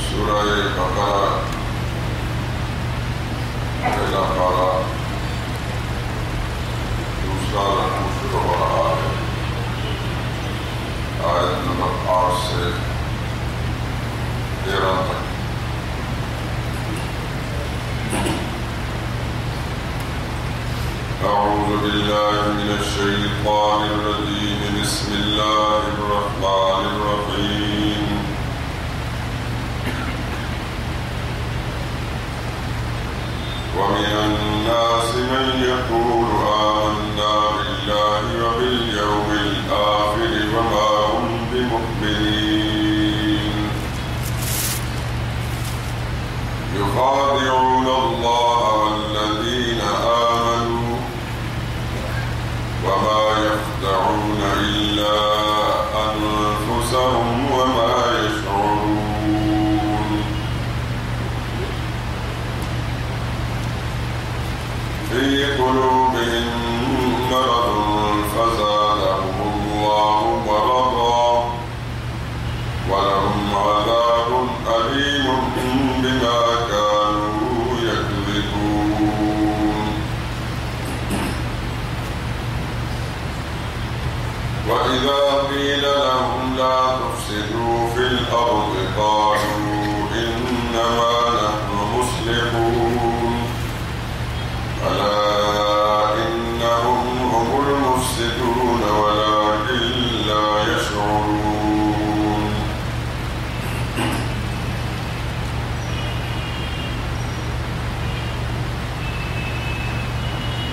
سورہ بقرہ پہلا پارہ دوسرا رقم شروع ہو رہا ہے، آیت نمبر 8 سے 13 تک۔ اعوذ باللہ من الشیطان الرجیم، بسم اللہ الرحمن الرحیم۔ ومن الناس من يقول آمنا بالله وباليوم الآخر وما هم بمؤمنين يخادعون الله والذين آمنوا وما يخدعون إلا أنفسهم وما يشعرون في قلوبهم مرض فزادهم الله مرضا ولهم عذاب أليم بما كانوا يكذبون وإذا قيل لهم لا تفسدوا في الأرض قالوا إنما نحن مصلحون ألا إنهم هم المفسدون ولكن لا يشعرون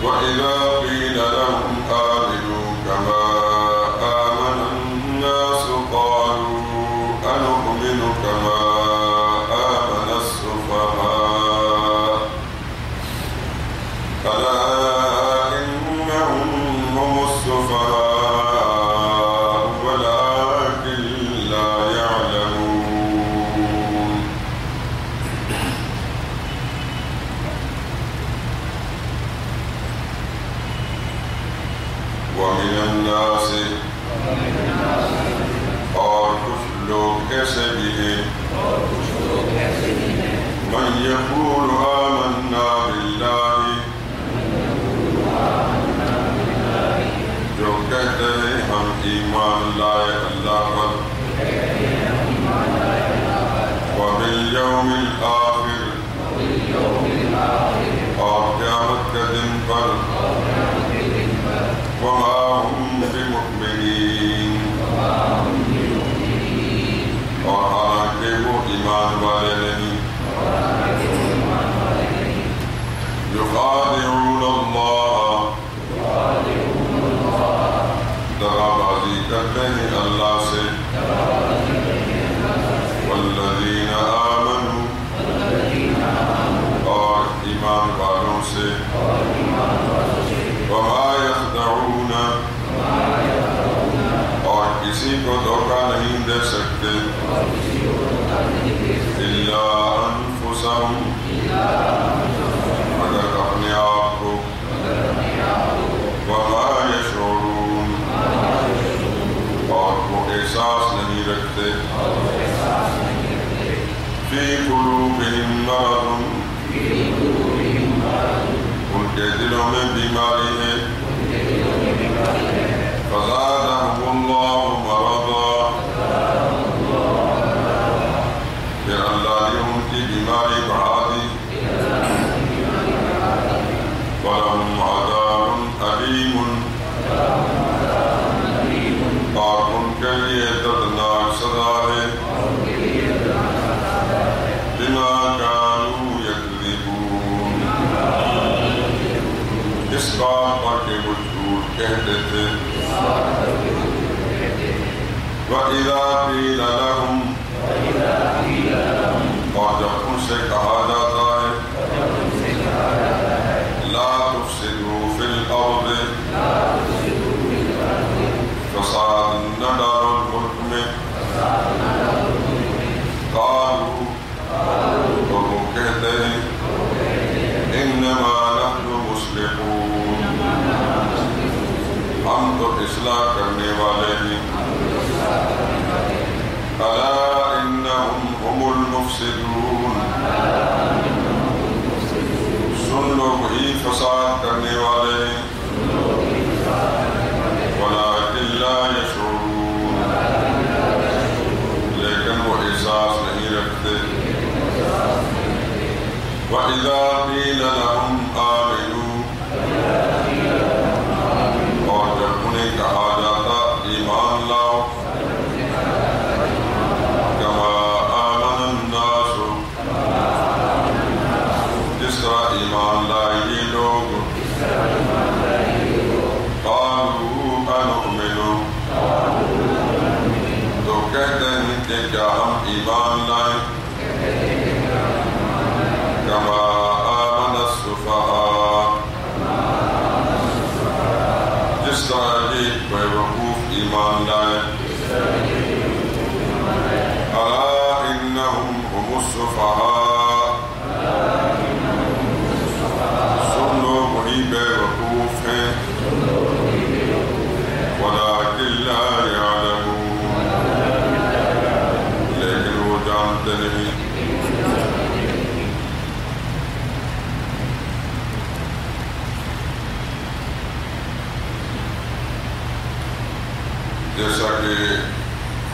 وإذا قيل لهم آمنوا كما آمن الناس قالوا أنؤمن كما آمن السفهاء ألا إنهم هم السفهاء ولكن لا يعلمون ومن الناس اور کچھ لوگ ایسے بھی ہیں من يقول آمنا بالله جو کہتے ہیں ہم ایمان لائے اللہ پر وبالیوم الآخر اور قیامت کے دن پر وما هم بمؤمنین اور حالانکہ وہ ایمان والے نہیں یخادعون اللہ دغا بازی کرتے ہیں اللہ سے والذین آمنوا اور ایمان والوں سے وما یخدعون اور کسی کو دھوکہ نہیں دے سکتے الا انفسہم مگر اپنے آپ کو وما یشعرون اور وہ احساس نہیں رکھتے فی قلوبہم مرض ان کے دلوں میں بیماری ہے فزادہم اللہ مرضا پھر اللہ نے ان کی بیماری بڑھا دی وَلَهُمْ عَذَابٌ أَلِيمٌ اور ان کے لیے دردناک سزا ہے بِمَا كَانُوا يَكْذِبُونَ اس بات پر کہ وہ جھوٹ کہتے تھے وَإِذَا قِيلَ لَهُمْ اور جب ان سے کہا جاتا ہے لا تفسدوا فی الارض فساد نہ ڈالو ملک میں قالوا تو وہ کہتے ہیں انما نحن مصلحون ہم تو اصلاح کرنے والے ہیں الا المفسدون سن لو وہی فساد کرنے والے ولكن لا يشعرون لیکن وہ احساس نہیں رکھتے وَإِذَا قِيلَ لَهُمْ آمِنُوا اور جب انہیں کہا جاتا ایمان لاؤ كَمَا آمَنَ النَّاسُ جس طرح ایمان لائے یہ لوگ قَالُوا أَنُؤْمِنُ تو کہتے ہیں کہ کیا ہم ایمان لائیں كما آمن السفهاء جس طرح ایک بے وقوف ایمان لائے ألا إنهم هم السفهاء سن لو وہی بے وقوف ہیں ولكن لا يعلمون لیکن وہ جانتے نہیں جیسا کہ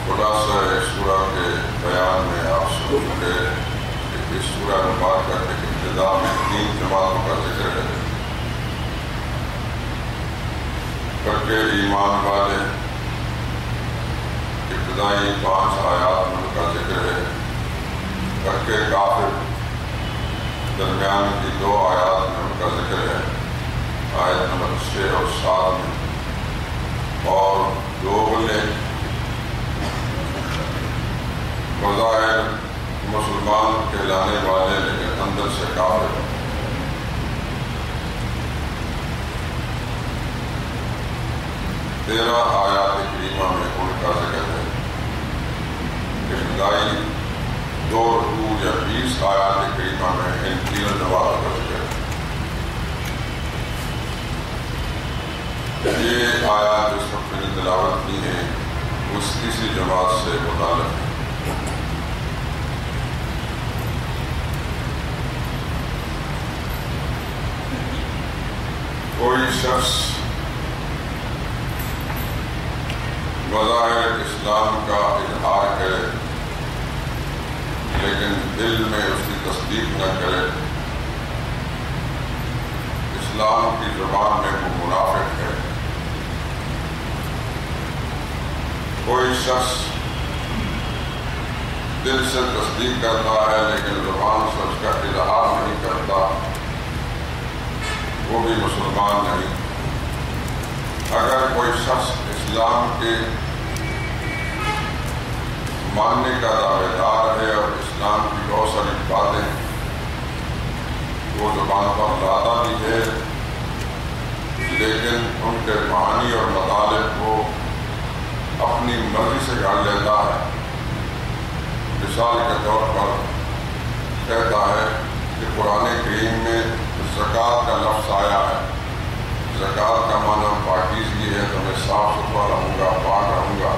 خلاصہ سورہ کے بیان میں آپ سن چکے کہ اس سورہ مبارکہ کے ابتدا میں 3 جماعتوں کا ذکر ہے پکے ایمان والے ابتدائی 5 آیات میں ان کا ذکر ہے پکے کافر درمیان کی 2 آیات میں ان کا ذکر ہے آیت نمبر 6 اور 7 میں اور دوغلے بظاہر مسلمان کہلانے والے لیکن اندر سے کافر 13 آیات کریمہ میں ان کا ذکر ہے ابتدائی 2 رکوع یا 20 آیات کریمہ میں ان 3 جماعتوں کا ذکر ہے یہ آیات جس وقت میں نے تلاوت کی ہے اس تیسری جماعت سے متعلق ہے کوئی شخص بظاہر اسلام کا اظہار کرے لیکن دل میں اس کی تصدیق نہ کرے اسلام کی زبان میں وہ منافق ہے کوئی شخص دل سے تصدیق کرتا ہے لیکن زبان سے اس کا اظہار نہیں کرتا وہ بھی مسلمان نہیں اگر کوئی شخص اسلام کے ماننے کا دعوے دار ہے اور اسلام کی بہت ساری باتیں وہ زبان پر لاتا بھی ہے لیکن ان کے معانی اور مطالب کو اپنی مرضی سے گھڑ لیتا ہے مثال کے طور پر کہتا ہے کہ قرآن کریم میں زکوٰۃ کا لفظ آیا ہے زکوٰۃ کا معنی پاکیزگی ہے تو میں صاف ستھرا رہوں گا پاک رہوں گا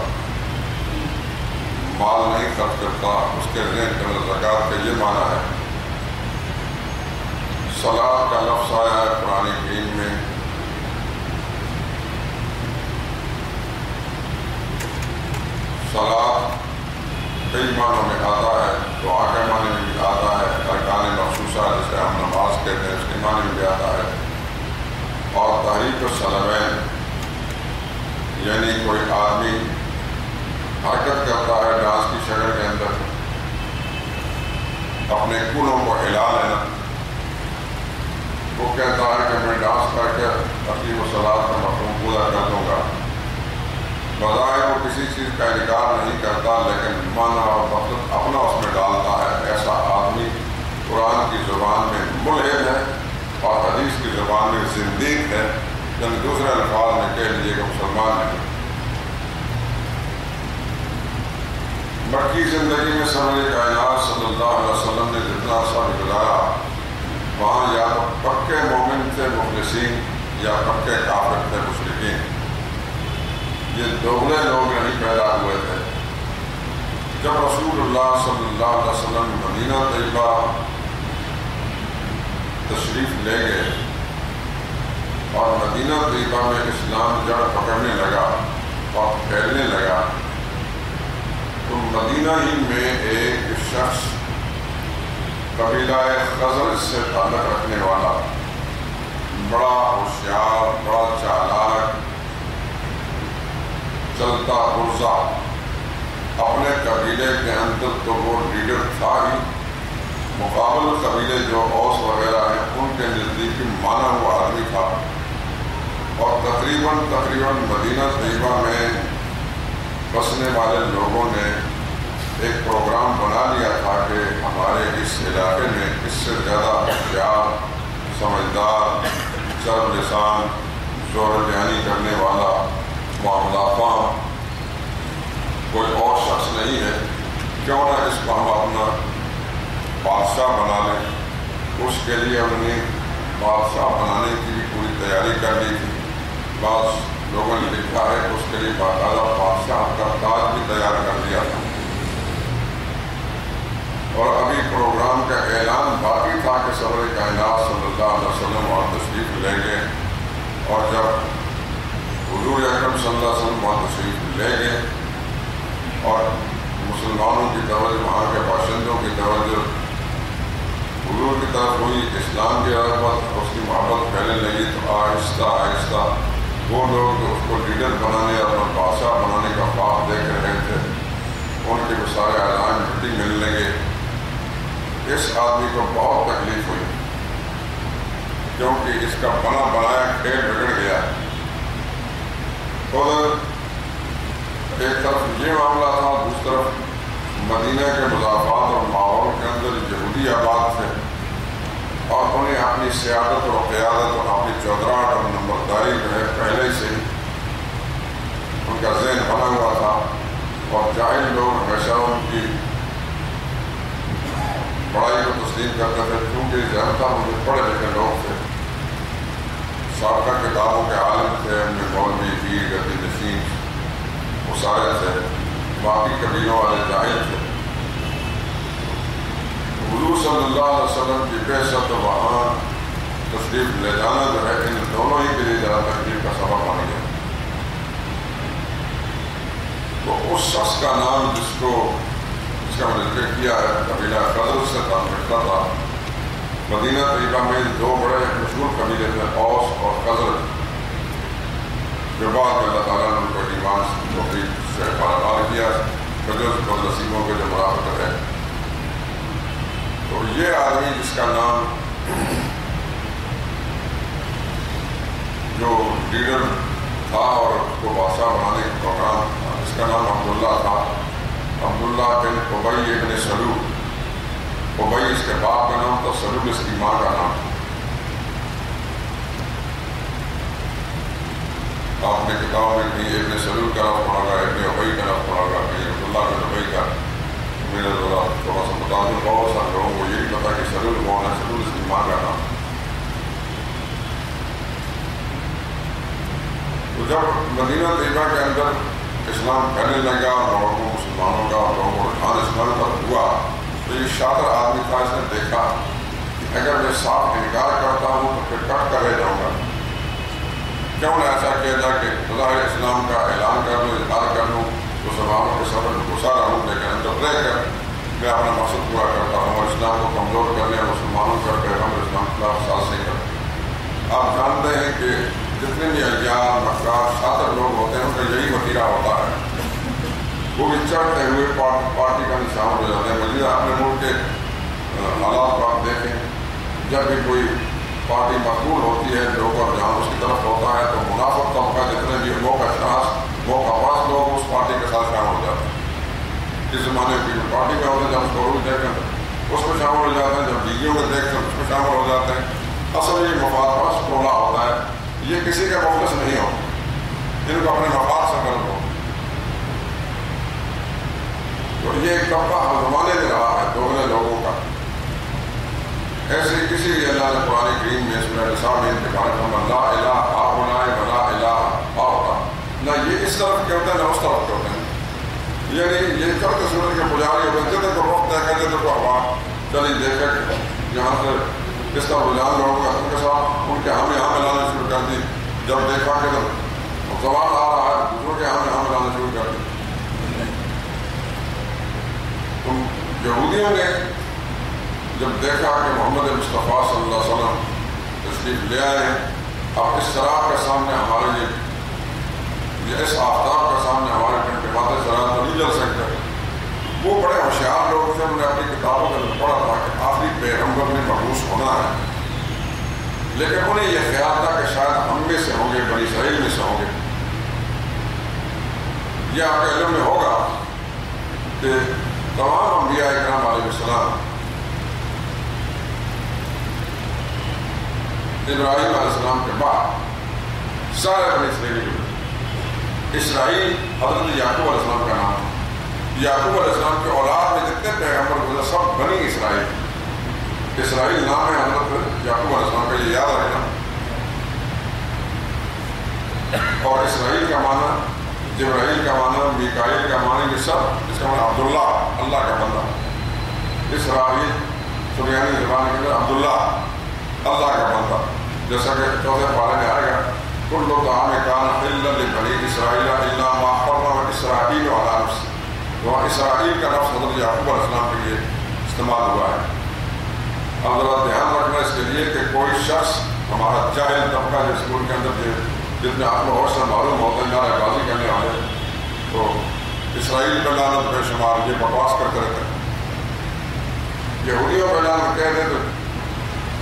مال نہیں خرچ کرتا اس کے ذہن کے اندر زکوٰۃ کا یہ معنی ہے صلاۃ کا لفظ آیا ہے قرآن کریم میں صلاۃ کئی معنوں میں آتا ہے دعا کے معنی میں بھی آتا ہے ارکان مخصوصہ جسے ہم نماز کہتے ہیں اس کے معنی میں بھی آتا ہے اور تحریک الصلوین یعنی کوئی آدمی حرکت کرتا ہے ڈانس کی شکل کے اندر اپنے کنوں کو ہلا لینا وہ کہتا ہے کہ میں ڈانس کر کے تقریب و صلاۃ کا مفہوم پورا کر دوں گا بظاہر وہ کسی چیز کا انکار نہیں کرتا لیکن معنی اور مقصد اپنا اس میں ڈالتا ہے ایسا آدمی قرآن کی زبان میں ملحد ہے اور حدیث کی زبان میں زندیق ہے یعنی دوسرے الفاظ میں کہہ لیجیے کہ مسلمان ہے مکی زندگی میں سرور کائنات صلی اللہ علیہ وسلم نے جتنا عرصہ گزارا وہاں یا تو پکے مومن تھے مخلصین یا پکے کافر تھے مشرکین یہ دوگلے لوگ نہیں پیدا ہوئے تھے جب رسول اللہ صلی اللہ علیہ وسلم مدینہ طیبہ تشریف لے گئے اور مدینہ طیبہ میں اسلام جڑ پکڑنے لگا اور پھیلنے لگا، تو مدینہ ہی میں ایک شخص قبیلہ خزرج سے تعلق رکھنے والا، بڑا ہوشیار، بڑا چالاک، چلتا پرزا، اپنے قبیلے کے اندر تو وہ لیڈر تھا ہی، مقابل قبیلے جو اوس وغیرہ ہیں ان کے نزدیک مانا ہوا آدمی تھا، اور تقریباً مدینہ طیبہ میں بسنے والے لوگوں نے ایک پروگرام بنا لیا تھا کہ ہمارے اس علاقے میں اس سے زیادہ ہوشیار، سمجھدار، چرب لسان، زور بیانی کرنے والا، معاملات فہم کوئی اور شخص نہیں ہے، کیوں نہ اس کو ہم اپنا بادشاہ بنا لیں۔ اس کے لیے انہوں نے بادشاہ بنانے کی بھی پوری تیاری کر لی تھی۔ بعض لوگوں نے لکھا ہے کہ اس کے لیے باقاعدہ بادشاہ کا تاج بھی تیار کر دیا تھا، اور ابھی پروگرام کا اعلان باقی تھا کہ سرور کائنات صلی اللہ علیہ وسلم وہاں تشریف لے گئے، اور جب حضور اکرم صلی اللہ علیہ وسلم وہاں تشریف لے گئے اور مسلمانوں کی توجہ، وہاں کے باشندوں کی توجہ حضور کی طرف ہوئی، اسلام کی رغبت، اس کی محبت پھیلنے لگی، تو آہستہ آہستہ وہ لوگ جو اس کو لیڈر بنانے اور بادشاہ بنانے کا خواب دیکھ رہے تھے، ان کے وہ سارے اعلان چھٹی ملنے لگے۔ اس آدمی کو بہت تکلیف ہوئی، کیونکہ اس کا بنا بنایا کھیل بگڑ گیا۔ ادھر ایک طرف یہ معاملہ تھا، دوسری طرف مدینہ کے مضافات اور ماحول کے اندر یہودی آباد تھے، اور انہیں اپنی سیادت اور قیادت اور اپنی چودراہٹ اور نمبرداری جو ہے پہلے سے ان کا ذہن بنا ہوا تھا، اور جاہل لوگ ہمیشہ ان کی پڑھائی کو تسلیم کرتے تھے، کیونکہ زیادہ مجھے پڑھے لکھے لوگ تھے، سابقہ کتابوں کے عالم تھے، ان میں مولوی، پیر، گدی نشین وہ سارے تھے، باقی قبیلوں والے جاہل تھے۔ حضور صلی اللہ علیہ وسلم کی بعثت وہاں تشریف لے جانا جو ہے ان دونوں ہی کے لیے ذرا تکلیف کا سبب بن گیا۔ تو اس شخص کا نام جس کا میں نے ذکر کیا ہے، قبیلہ خزرج سے تعلق رکھتا تھا۔ مدینہ طیبہ میں دو بڑے مشہور قبیلے تھے، اوس اور خزرج، جو بعد میں اللہ تعالیٰ نے ان کو ایمان توفیق سے پار کیا، بجز بدنصیبوں کے جو مرافقت ہے۔ تو یہ آدمی جس کا نام جو لیڈر تھا اور اس کو بادشاہ بنانے کا پروگرام تھا، اس کا نام عبداللہ تھا، عبداللہ بن ابی بن سلول۔ ابی اس کے باپ کا نام تھا، سلول اس کی ماں کا نام تھا۔ آپ نے کتاب میں کہیں ابن سلول کا لفظ پڑھا گا، ابن ابی کا لفظ پڑھا گا، کہیں عبداللہ بن ابی کا۔ میرے تھوڑا سا بتا دوں، بہت سارے لوگوں کو یہ نہیں پتا کہ سلول کون ہے، سلول اس کی ماں کا نام۔ تو جب مدینہ طیبہ کے اندر اسلام پھیلنے لگا، لوگوں کو مسلمانوں کا، لوگوں کو رجحان اسلام پر ہوا، تو یہ شاطر آدمی تھا، اس نے دیکھا کہ اگر میں صاف انکار کرتا ہوں تو پھر کٹ کر رہ جاؤں گا، کیوں نہ ایسا کیا جائے کہ ظاہر اسلام کا اعلان کر لوں، اظہار کر لوں، تو مسلمانوں کے سفر میں گھسا رہا ہوں، لیکن اندر رہ کر میں اپنا مقصد پورا کرتا ہوں، اور اسلام کو کمزور کرنے اور مسلمانوں کا پیغام اسلام کے خلاف سازشیں کرتے۔ آپ جانتے ہیں کہ جتنے بھی اجیال، مکار، شاطر لوگ ہوتے ہیں ان کا یہی وتیرہ ہوتا ہے، وہ بھی چڑھتے ہوئے پارٹی کا نشان ہو جاتے ہیں۔ مزید اپنے ملک کے حالات کو آپ دیکھیں، جب بھی کوئی پارٹی مقبول ہوتی ہے، لوگ اور جہاں اس کی طرف ہوتا ہے، تو منافق طبقہ جتنے بھی موقع پاس لوگ اس پارٹی کے ساتھ شامل ہو جاتے ہیں۔ جس زمانے کی پارٹی میں ہوتے ہیں جب اس کو روز دیکھتے ہیں اس میں شامل ہو جاتے ہیں، جب ڈیگیوں میں دیکھتے ہیں اس میں شامل ہو جاتے ہیں۔ اصل یہ مفاد پرست ٹولہ ہوتا ہے، یہ کسی کا مخلص نہیں ہوتا، ان کو اپنے مفاد سے غلط ہو۔ تو یہ ایک طبقہ ہر زمانے میں رہا ہے دوگلے لوگوں کا۔ ایسے کسی لیے اللہ نے قرآن کریم میں اس میں نصاب ان کے بارے میں لا الہ ہؤلاء ولا الہ ہؤلاء، نہ یہ اس طرف کے ہوتے ہیں نہ اس طرف کے ہوتے ہیں، یعنی یہ چڑھتے سورج کے چلیے دیکھا کہ یہاں سے کس طرح رجحان لوگوں کا ان کے ساتھ ان کے ہم یہاں ملانا شروع کر دی. جب دیکھا کہ زبان آ رہا ہے دوسروں کے ہم یہاں ملانا شروع کر دی. ان یہودیوں نے جب دیکھا کہ محمد مصطفیٰ صلی اللہ علیہ وسلم تشریف لے آئے ہیں، اب اس طرح کے سامنے ہمارے یہ اس آفتاب کے سامنے ہمارے ٹمٹماتے چراغ تو نہیں جل سکتے. وہ بڑے ہوشیار لوگ تھے، انہوں نے اپنی کتابوں کے اندر پڑھا تھا کہ آخری پیغمبر نے مبعوث ہونا ہے، لیکن انہیں یہ خیال تھا کہ شاید ہم میں سے ہوں گے، بنی اسرائیل میں سے ہوں گے. یہ آپ کے علم میں ہوگا کہ تمام انبیاء اکرام علیہ السلام ابراہیم علیہ السلام کے بعد سارے بنی اسرائیل اسرائیل حضرت یعقوب علیہ السلام کا نام ہے. یعقوب علیہ السلام کے اولاد میں جتنے پیغمبر گزرے سب بنی اسرائیل. اسرائیل نام ہے حضرت یعقوب علیہ السلام کا، یہ یاد رکھنا. اور اسرائیل کا معنی، جبرائیل کا معنی، میکائیل کا معنی، یہ سب اس کا معنی عبداللہ، اللہ کا بندہ. اسرائیل سریانی زبان کے اندر عبداللہ، اللہ کا بندہ. جیسا کہ چوتھے پارے میں آئے گا کل طعام کان حلا لبنی اسرائیل الا ما حرم اسرائیل علی نفسہ. وہاں اسرائیل کا لفظ حضرت یعقوب علیہ السلام کے لیے استعمال ہوا ہے. اب ذرا دھیان رکھنا اس کے لیے کہ کوئی شخص ہمارا جاہل طبقہ جو اسکول کے اندر جتنے آپ کو اور سے معلوم ہوتے ہیں نعرہ بازی کرنے والے، تو اسرائیل پہ لعنت بے شمار یہ بکواس کرتے رہتے ہیں. یہودیوں پہ لعنت کہہ دیں تو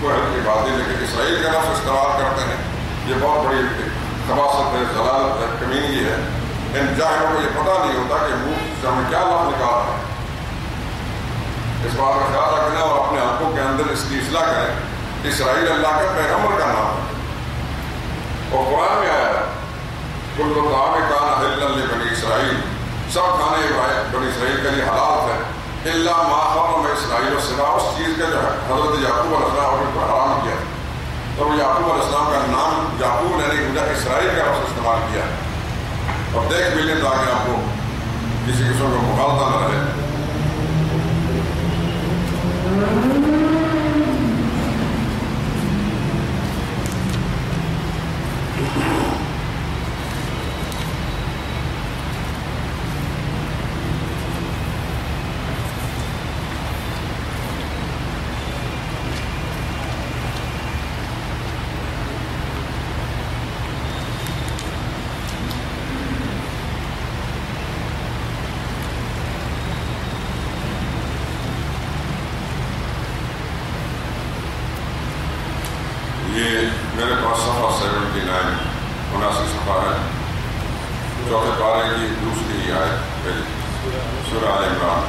کوئی حل کی بات نہیں، لیکن اسرائیل کا لفظ استعمال کرتے ہیں، یہ بہت بڑی خباثت ہے، ضلالت ہے، کمینگی ہے. ان جاہلوں کو یہ پتہ نہیں ہوتا کہ منہ سے ہمیں کیا لفظ نکال رہے ہیں. اس بات کا خیال رکھنا اور اپنے آنکھوں کے اندر اس کی اصلاح کریں. اسرائیل اللہ کے پیغمبر کا نام ہے اور قرآن میں آیا ہے کل طعام کان حلا لبنی اسرائیل، سب کھانے بنی اسرائیل کے لیے حلال ہے، الا ما حرم اسرائیل، سوا اس چیز کے جو حضرت یعقوب علیہ السلام نے حرام کیا. تو یعقوب علیہ السلام کا نام یعقوب نے نہیں مجھے اسرائیل کا لفظ استعمال کیا. اور دیکھ بھی لیں تاکہ آپ کو کسی قسم کا مغالطہ نہ رہے. یہ میرے پاس صفحہ 79 79 صفحہ ہے، چوتھے پارے کی دوسری ہی آیت پہلی سورہ آل عمران.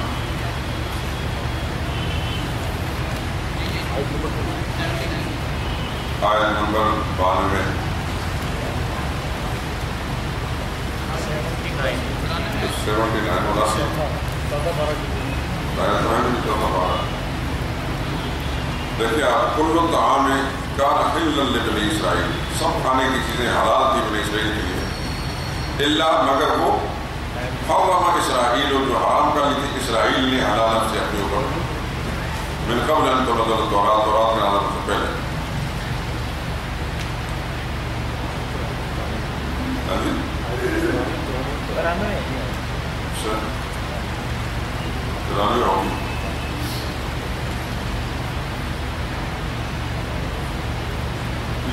آیت نمبر 92 دیکھیے آپ، کل طعام کان حلا لبنی اسرائیل، سب کھانے کی چیزیں حلال تھی بنی اسرائیل کے لیے، الا مگر وہ حرم اسرائیل، جو حرام کر لی تھی اسرائیل نے حلال سے اپنے اوپر، من قبل ان تنزل التوراۃ، تورات میں نازل سے پہلے.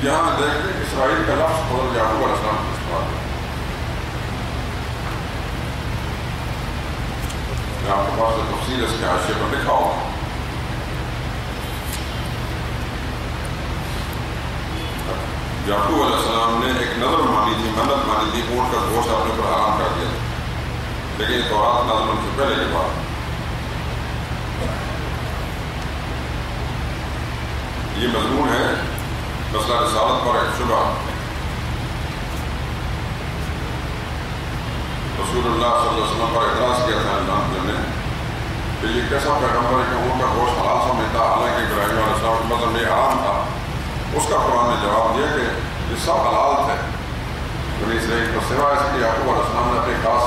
یہاں دیکھ لیں اسرائیل کا لفظ حضرت یعقوب علیہ السلام کو استعمال ہے. آپ کے پاس تفصیل اس کے حاشیے پر لکھا ہوگا. یعقوب علیہ السلام نے ایک نظر مانی تھی، منت مانی تھی، اونٹ کا گوشت اپنے پر حرام کر دیا، لیکن یہ تورات نازل ہونے سے پہلے کی بات. یہ مضمون ہے مسئلہ رسالت پر ایک شبہ. رسول اللہ صلی اللہ علیہ وسلم پر اعتراض کیا تھا اللہ نے کہ یہ کیسا پیغمبر ہے کہ اونٹ کا گوشت حلال سمجھتا، حالانکہ ابراہیم علیہ السلام کے مطلب یہ حرام تھا. اس کا قرآن نے جواب دیا کہ یہ سب حلال تھے بنی اسرائیل کو، سوائے اس کے یعقوب علیہ السلام نے اپنے خاص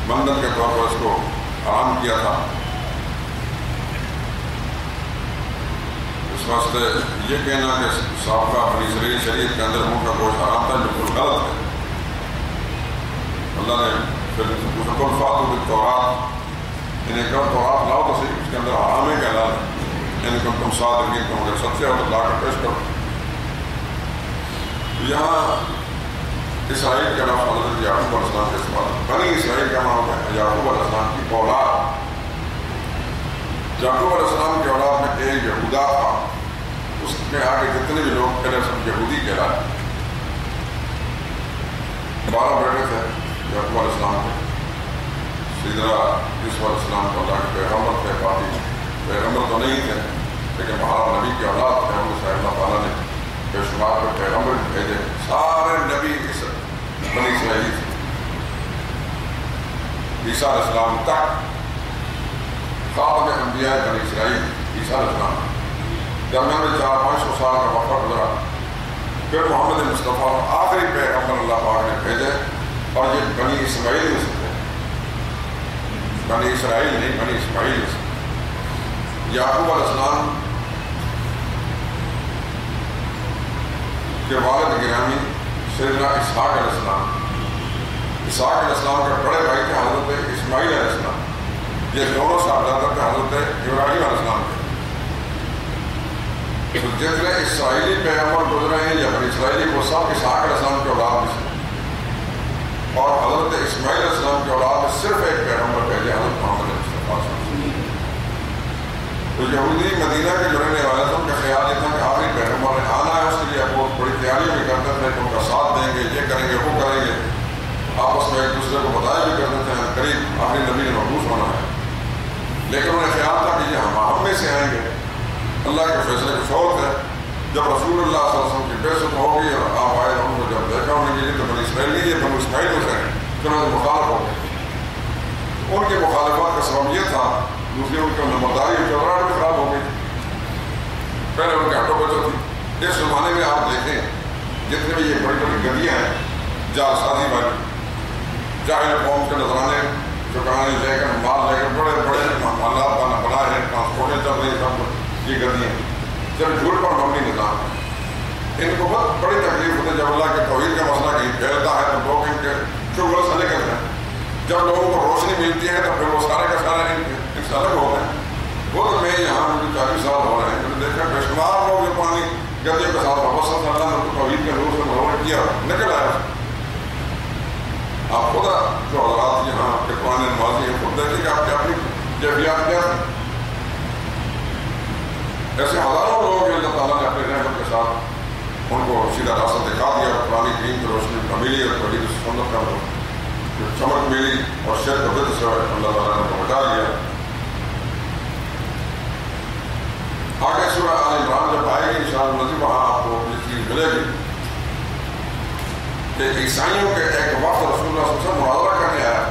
منت کے طور پر اس کو حرام کیا تھا. واسطے یہ کہنا کہ سابقہ بنی اسرائیل شریعت کے اندر منہ کا گوشت حرام تھا بالکل غلط ہے. اللہ نے پھر بالکل فاتو بالتورات انہیں کہا تورات لاؤ تو صحیح, اس کے اندر حرام ہے کہ حلال ہے, ان کو تم صادقین تم اگر سچے ہو تو لا کر پیش کرو. یہاں اسرائیل کے نام حضرت یعقوب علیہ السلام کے استعمال, بنی اسرائیل کا نام ہے یعقوب علیہ السلام کی اولاد. یعقوب علیہ السلام کی اولاد میں ایک یہودا تھا, اس میں آگے جتنے بھی لوگ پہلے سب یہودی کہلائے. 12 بیٹے تھے یعقوب علیہ السلام کے. سیدنا یوسف علیہ السلام کو اللہ کے پیغمبر تھے, باقی پیغمبر تو نہیں تھے لیکن بہار نبی کی اولاد تھے. ہم سے اللہ تعالیٰ نے بے شمار پہ پیغمبر بھیجے, سارے نبی اس بنی اسرائیل تھے. عیسیٰ علیہ السلام تک خاتم انبیاء بنی اسرائیل عیسیٰ علیہ السلام. درمیان میں 400-500 سال کا وقفہ گزرا, پھر محمد مصطفیٰ آخری پیغمبر اللہ پاک نے بھیجے, اور یہ بنی اسماعیل میں سے تھے. بنی اسرائیل نہیں, بنی اسماعیل میں سے. یعقوب علیہ السلام کے والد گرامی سیدنا اسحاق علیہ السلام. اسحاق علیہ السلام کے بڑے بھائی تھے حضرت اسماعیل علیہ السلام. یہ دونوں صاحبزادہ تھے حضرت ابراہیم علیہ السلام کے. تو جتنے اسرائیلی پیغمبر گزرے ہیں یا بنی اسرائیلی, وہ سب اسحاق علیہ السلام کے اولاد میں سے. اور حضرت اسماعیل علیہ السلام کے اولاد میں صرف ایک پیغمبر بھیجے, حضرت محمد مصطفیٰ. تو یہودی مدینہ کے جو رہنے والے تھے ان کا خیال یہ تھا کہ آخری پیغمبر نے آنا ہے, اس کے لیے وہ بڑی تیاریاں بھی کرتے تھے کہ ان کا ساتھ دیں گے, یہ کریں گے, وہ کریں گے. آپس میں ایک دوسرے کو بتایا بھی کرتے تھے قریب آخری نبی نے مبعوث ہونا ہے. لیکن انہیں خیال تھا کہ یہ ہم میں سے آئیں گے. اللہ کے فیصلے کچھ اور تھے. جب رسول اللہ صلی اللہ علیہ وسلم کی بعثت ہوگی اور آپ آئے, ہم کو جب دیکھا انہیں کہ یہ تو بنی اسرائیل نہیں, یہ بنی اسماعیل میں سے ہیں, چنانچہ مخالف ہو گئے. ان کی مخالفت کا سبب یہ تھا, دوسری ان کی نمبرداری چودراہٹ بھی خراب ہو گئی. پہلے ان کے ہٹو بچو تھی. اس زمانے میں آپ دیکھیں جتنے بھی یہ بڑی بڑی گلیاں ہیں جال سازی والی, جاہل قوم کے نذرانے چکانے لے کر, مال لے کر, بڑے بڑے محلات بنائے ہیں, ٹرانسپورٹیں چل رہی ہیں, سب کچھ یہ گلیاں جب جھوٹ پر مبنی نظام ہے. ان کو بہت بڑی تکلیف ہوتی ہے جب اللہ کے توحید کا مسئلہ کہیں پھیلتا ہے تو لوگ ان کے چغل سے نکلتے ہیں. جب لوگوں کو روشنی ملتی ہے تو پھر وہ سارے کا سارے ان سے الگ ہوتے ہیں. خود میں یہاں مجھے 40 سال ہو رہے ہیں, میں نے دیکھا بے شمار لوگ جو پانی گدے کے ساتھ واپس اللہ نے توحید کے نور سے مرور کیا, نکل آیا. آپ خدا جو حضرات یہاں کے پرانے نمازی ہیں خود دیکھیں کہ آپ کی اپنی کیفیات کیا ہیں. ایسے ہزاروں لوگ اللہ تعالیٰ نے اپنے رحمت کے ساتھ ان کو سیدھا راستہ دکھا دیا, اور پرانی دین کی روشنی ملی اور توحید سنت کا چمک ملی, اور شرک و بدعت سے اللہ تعالیٰ نے ان کو بچا لیا. آگے سورہ آل عمران جب آئے گی انشاءاللہ نظیر, وہاں آپ کو یہ چیز ملے گی کہ عیسائیوں کے ایک وقت رسول اللہ صلی اللہ علیہ وسلم مناظرہ کرنے آیا,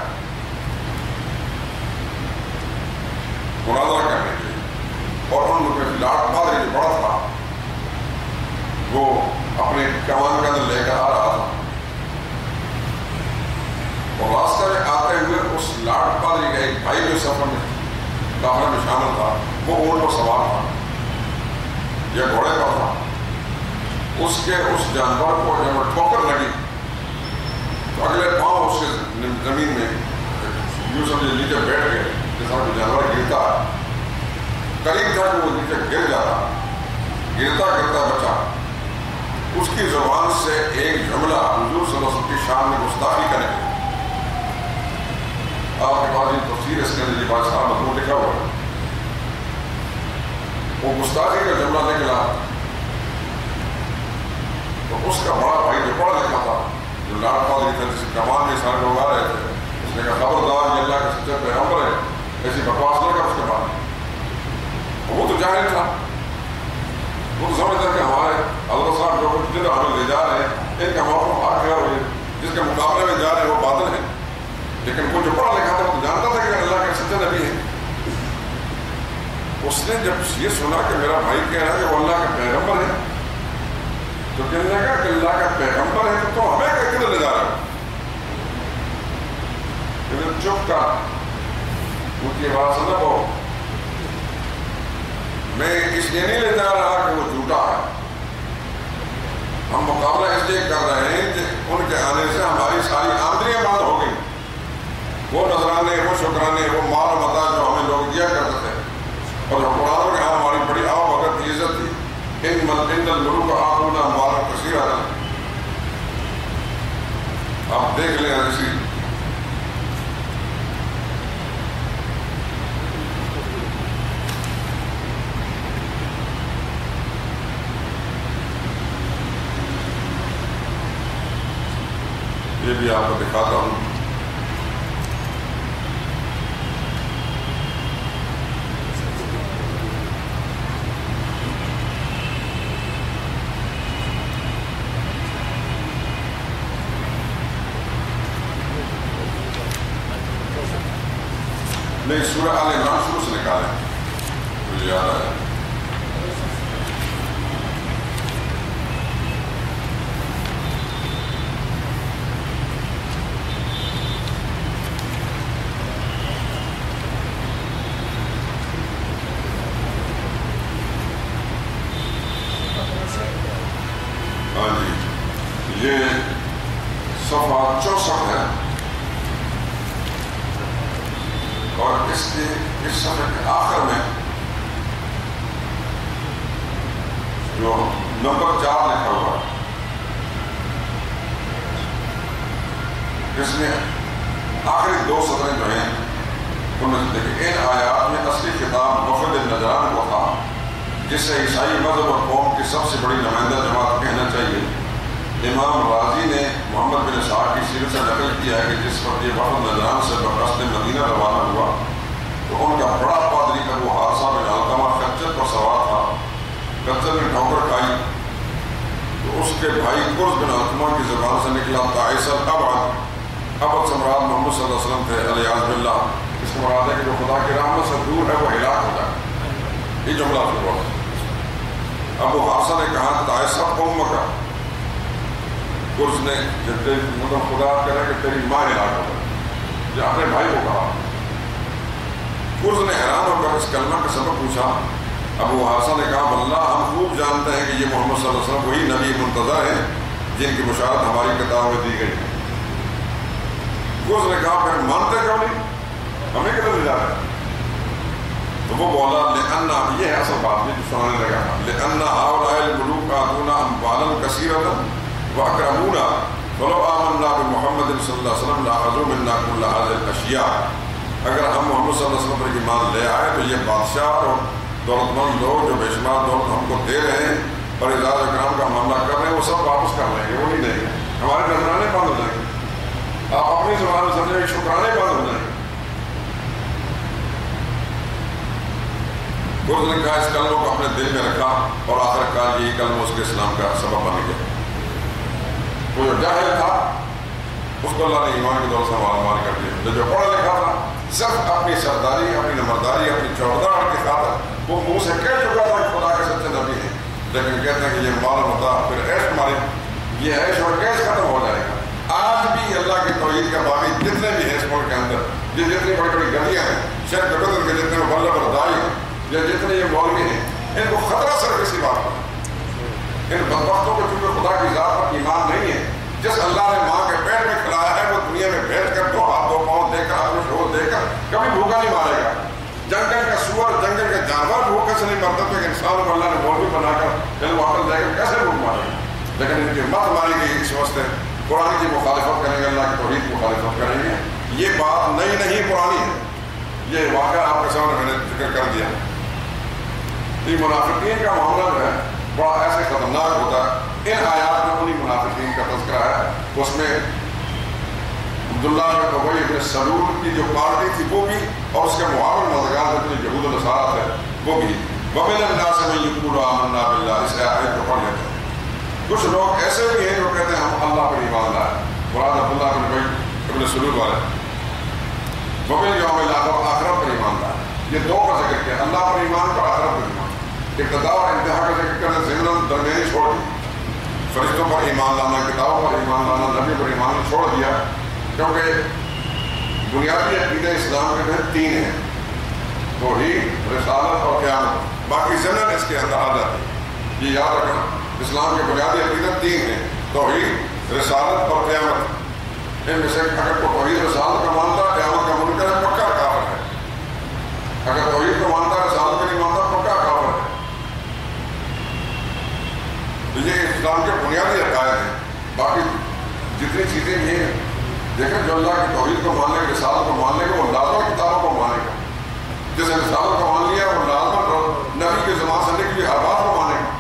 مناظرہ کرنے کے لیے, اور ان لوگوں کے لاٹ پادری جو بڑا تھا وہ اپنے کمان کے اندر لے کر آ رہا تھا, اور راستہ میں آتے ہوئے اس لاٹ پادری کا ایک بھائی جو سفر میں کافر میں شامل تھا, وہ اونٹ پر سوار تھا یا گھوڑے پر تھا. اس کے اس جانور کو جب ٹھوکر لگی تو اگلے پاؤں اس کے زمین میں یوں سمجھے نیچے بیٹھ گئے, جیسا کہ جانور گرتا ہے, قریب تھا کہ وہ نیچے گر جاتا, گرتا گرتا بچا. اس کی زبان سے ایک جملہ حضور صلی اللہ علیہ وسلم کی شان میں گستاخی کا نکلا. آپ کے پاس یہ تفسیر اس کے اندر یہ بات صاحب مضمون لکھا ہوا ہے. وہ گستاخی کا جملہ نکلا تو اس کا بڑا بھائی جو پڑھا لکھا تھا, جو لاٹ پادری تھا, جس کمان میں سارے لوگ آ رہے تھے, اس نے کہا خبردار یہ اللہ کے سچے پیغمبر ہے, ایسی بکواس نہ کر اس کے بعد. وہ تو جاہل تھا, وہ تو سمجھتا کہ ہمارے حضرت صاحب جو جن ہمیں لے جا رہے ہیں ان کا موقف آ گیا, اور جس کے مقابلے میں جا رہے ہیں وہ باطل ہے. لیکن وہ جو پڑھا لکھا تھا وہ تو جانتا تھا کہ اللہ کے سچے نبی ہے. اس نے جب یہ سنا کہ میرا بھائی کہہ رہا ہے کہ وہ اللہ کا پیغمبر ہے, تو کہنے لگا کہ اللہ کا پیغمبر ہے تو ہمیں کدھر لے جا رہا ہے. چپ کا ان کی بات سنا, وہ میں اس لیے نہیں لے جا رہا کہ مقابلہ اس لیے کر رہے ہیں کہ ان کے آنے سے ہماری ساری آمدنیاں بند ہو گئی. وہ نذرانے، وہ شکرانے، وہ مال و متاع جو ہمیں لوگ دیا کرتے تھے، اور جو قرآن کے یہاں ہماری بڑی آب وقت کی عزت تھی، ان الملوک آتونا اموالا کثیرۃ. آپ دیکھ لیں اسی یہ بھی آپ کو دکھاتا ہوں. نہیں، سورہ آل عمران شروع سے نکالیں، مجھے یاد آیا. ہاں جی، یہ صفحہ 64 ہے، اور اس صفحے کے آخر میں جو نمبر 4 لکھا ہوا ہے، اس میں آخری 2 سطریں جو ہیں ان میں سے دیکھیں. ان آیات میں اصلی خطاب وفد نجران کو تھا، جس سے عیسائی مذہب اور قوم کی سب سے بڑی نمائندہ جماعت کہنا چاہیے. امام رازی نے محمد بن اسحاق کی سیرت سے نقل کیا ہے کہ جس وقت یہ وفد نجران سے بقصد مدینہ روانہ ہوا تو ان کا بڑا پادری ابو حارثہ بن علقمہ خچر پر سوار تھا. خچر نے ٹھوکر کھائی تو اس کے بھائی قرظ بن علقمہ کی زبان سے نکلا تعیس الابعد. ابد سے مراد محمد صلی اللہ علیہ وسلم تھے علیاذ باللہ. اس کو مراد ہے کہ جو خدا کی رحمت سے دور ہے وہ ہلاک ہو جائے. یہ جملہ شروع ہے. ابو حارثہ نے کہا تعیس قوم کا. قرظ نے مطلب خدا کرے کہ تیری ماں ہلاک ہو جائے، یہ اپنے بھائی کو کہا. قرظ نے حیران ہو کر اس کلمہ کا سبب پوچھا. ابو حارثہ نے کہا واللہ ہم خوب جانتے ہیں کہ یہ محمد صلی اللہ علیہ وسلم وہی نبی منتظر ہیں جن کی بشارت ہماری کتاب میں دی گئی ہے. قرظ نے کہا پھر مانتے کیوں نہیں، ہمیں کدھر لے جا رہے ہیں؟ تو وہ بولا لأنہ، یہ ہے اصل بات جو سنانے لگا، لأنہ ہؤلاء الملوک آتونا اموالا کثیرۃ واکرمونا ولو آمنا بمحمد صلی اللہ علیہ وسلم لاخذوا منا کل هذه الاشیاء. اگر ہم محمد صلی اللہ علیہ وسلم پر ایمان لے آئے تو یہ بادشاہ اور دولت مند لوگ جو بے شمار دولت ہم کو دے رہے ہیں اور اعزاز اکرام کا معاملہ کر رہے ہیں وہ سب واپس کر لیں گے، وہ نہیں دیں گے. ہمارے نذرانے بند ہو جائیں گے، آپ اپنی زبان میں سمجھیں گے شکرانے بند ہو جائیں گے. قرظ نے کہا اس کلمہ کو اپنے دل میں رکھا اور آخر کار یہی کلمہ اس کے اسلام کا سبب بن گیا. وہ جو جاہل تھا اس کو اللہ نے ایمان کی دولت سے مالامال کر دیا. جو پڑھا لکھا تھا صرف اپنی سرداری، اپنی نمبرداری، اپنی چوڑدار کی خاطر وہ منہ سے کہہ چکا تھا کہ خدا کے سچے نبی ہیں، لیکن کہتے ہیں کہ یہ مال متاع پھر عیش ہماری، یہ عیش اور کیش ختم ہو جائے گا. آج بھی اللہ کی توحید کے باقی جتنے بھی ہیں اس ملک کے اندر، یہ جتنی بڑی بڑی گلیاں ہیں، شیخ بدر کے جتنے مبلغ اور داعی ہیں یا جتنے یہ مولوی ہیں، ان کو خطرہ صرف اسی بات پر. ان بدبختوں کو چونکہ خدا کی ذات پر ایمان نہیں ہے، جس اللہ نے ماں کے پیٹ میں کھلایا ہے وہ دنیا میں بھیج کر 2 ہاتھ 2 پاؤں دے کر اپنے شوق دے کر کبھی بھوکا نہیں مارے گا. جنگل کا سور، جنگل کا جانور بھوکے سے نہیں مرتا، تو انسان کو اللہ نے مولوی بنا کر علم عقل دے کر کیسے بھوک مارے گا؟ لیکن ان کی مت ماری گئی اس واسطے قرآن کی مخالفت کریں گے، اللہ کی توحید کی مخالفت کریں گے. یہ بات نئی نہیں پرانی ہے، یہ واقعہ آپ کے سامنے میں نے ذکر کر دیا. یہ منافقین کا معاملہ جو ہے بڑا ایسے خطرناک ہوتا ہے. ان آیات میں انہی منافقین کا تذکرہ ہے. اس میں عبداللہ بن ابی بن سلول کی جو پارٹی تھی وہ بھی، اور اس کے معاون مذہبان جتنے یہود و نصارہ تھے وہ بھی. وَمِنَ النَّاسِ مَن يَقُولُ آمَنَّا بِاللَّهِ، اس آیت کو پڑھ لیتے ہیں. کچھ لوگ ایسے بھی ہیں جو کہتے ہیں ہم اللہ پر ایمان لائے، مراد عبداللہ بن ابی بن سلول والے. وَبِالْيَوْمِ الْآخِرِ، آخرت پر ایمان لائے. یہ 2 کا ذکر کیا، اللہ پر ایمان پر آخرت پر ایمان. ابتدا اور انتہا کا ذکر کرنے ضمن درمیانی چھوڑ دی. فرشتوں پر ایمان لانا، کتابوں پر ایمان لانا، نبی پر ایمان چھوڑ دیا، کیونکہ بنیادی عقیدہ اسلام کے میں 3 ہیں: توحید، رسالت اور قیامت. باقی ضمن اس کے اندر آ جاتی. یہ یاد رکھنا، اسلام کے بنیادی عقیدہ 3 ہیں: توحید، رسالت اور قیامت، ان میں سے اگر کوئی توحید رسالت کا مانتا ہے قیامت کا منکر ہے، پکا کافر ہے۔ اگر توحید کو مانتا ہے رسالت کا نہیں مانتا، پکا کافر ہے۔ یہ اسلام کے بنیادی عقائد ہیں۔ باقی جتنی چیزیں بھی ہیں، دیکھیں جو اللہ کی توحید کو ماننے کے، رسالت کو ماننے کے، وہ لازم کتابوں کو مانے گا۔ جیسے رسالت کو مان لیا، وہ لازم نبی کے زمان سے نکلی ہر بات کو مانے گا۔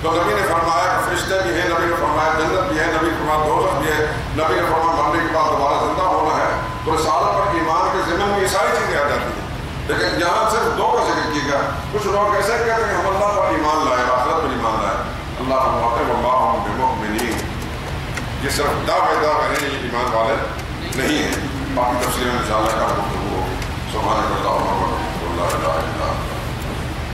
تو نبی نے فرمایا کہ فرشتے بھی ہیں، نبی نے فرمایا جنت بھی ہے، نبی نے فرمایا دوزخ بھی ہے، نبی نے فرمایا مرنے کے بعد دوبارہ زندہ ہونا ہے۔ تو رسالت پر ایمان کے ضمن میں یہ ساری چیزیں آ جاتی ہیں۔ لیکن یہاں صرف دو کا ذکر کیا گیا۔ کچھ لوگ ایسے کہتے ہیں ہم اللہ پر ایمان لائے، آخرت پر ایمان لائے۔ اللہ فرماتے ہیں وما ہم بمؤمنین، یہ صرف دعوے کریں، یہ ایمان والے نہیں ہیں۔ باقی تفصیل انشاءاللہ کا گفتگو ہو۔ سبحانک اللہم و بحمدک، لا الہ الا انت۔